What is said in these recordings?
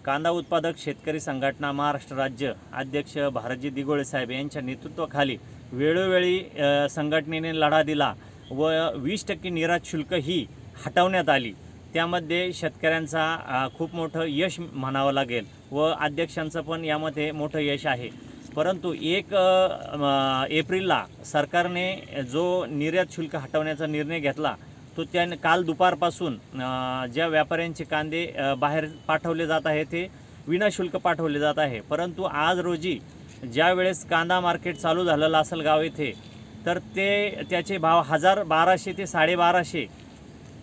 कांदा उत्पादक शेतकरी संघटना महाराष्ट्र राज्य अध्यक्ष भारतजी दिघोळे साहेब यांच्या नेतृत्वाखाली वेळोवेळी संघटनेने लढा दिला व 20% निर्यात शुल्क ही हटवण्यात आली। त्यामध्ये शेतकऱ्यांचा खूप मोठं यश म्हणावं लागेल व अध्यक्षांचं पण यामध्ये मोठं यश आहे। परंतु 1 एप्रिलला सरकारने जो निर्यात शुल्क हटवण्याचा निर्णय घेतला तो त्याने काल दुपारपासून ज्या व्यापाऱ्यांचे कांदे बाहेर पाठवले जात आहे ते विनाशुल्क पाठवले जात आहे। परंतु आज रोजी ज्या वेळेस कांदा मार्केट चालू झालं लासलगाव येथे तर त्याचे भाव 1200 ते 1250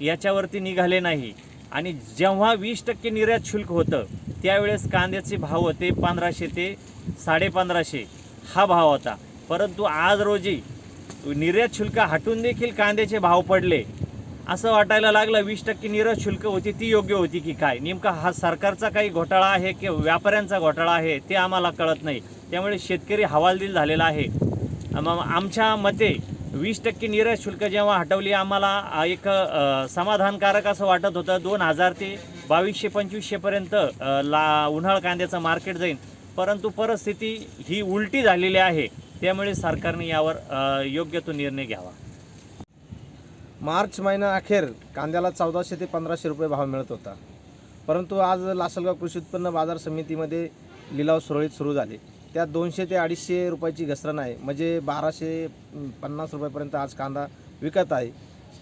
याच्यावरती निघाले नाही आणि जेव्हा 20% निर्यात शुल्क होतं त्यावेळेस कांद्याचे भाव होते 1500 ते 1550 हा भाव होता। परंतु आज रोजी निर्यात शुल्क हटून देखील कांद्याचे भाव पडले। असं वाटायला लागलं 20% निर्यात शुल्क होती ती योग्य होती की काय, नेमका हा सरकारचा काही घोटाळा आहे की व्यापाऱ्यांचा घोटाळा आहे ते आम्हाला कळत नाही। त्यामुळे शेतकरी हवालदिल झालेला आहे। आमच्या मते 20% निर्यात शुल्क जेव्हा हटवली आम्हाला एक समाधानकारक असं वाटत होतं। 2000 ते 2200-2500 पर्यंत उन्हाळ कांद्याचं मार्केट जाईल, परंतु परिस्थिती ही उलटी झालेली आहे। त्यामुळे सरकारने यावर योग्य तो निर्णय घ्यावा। मार्च महिना अखेर कांद्याला 1400 ते 1500 रुपये भाव मिळत होता, परंतु आज लासलगाव कृषी उत्पन्न बाजार समितीमध्ये लिलाव सुरळीत सुरू झाले। त्यात 200 ते 250 रुपयाची घसरण आहे, म्हणजे 1250 रुपयापर्यंत आज कांदा विकत आहे।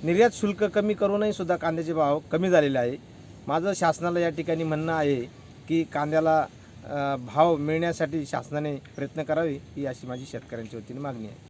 निर्यात शुल्क कमी करूनही सुद्धा कांद्याचे भाव कमी झालेले आहे। माझं शासनाला या ठिकाणी म्हणणं आहे की कांद्याला भाव मिळण्यासाठी शासनाने प्रयत्न करावे ही अशी माझी शेतकऱ्यांच्या वतीने मागणी आहे।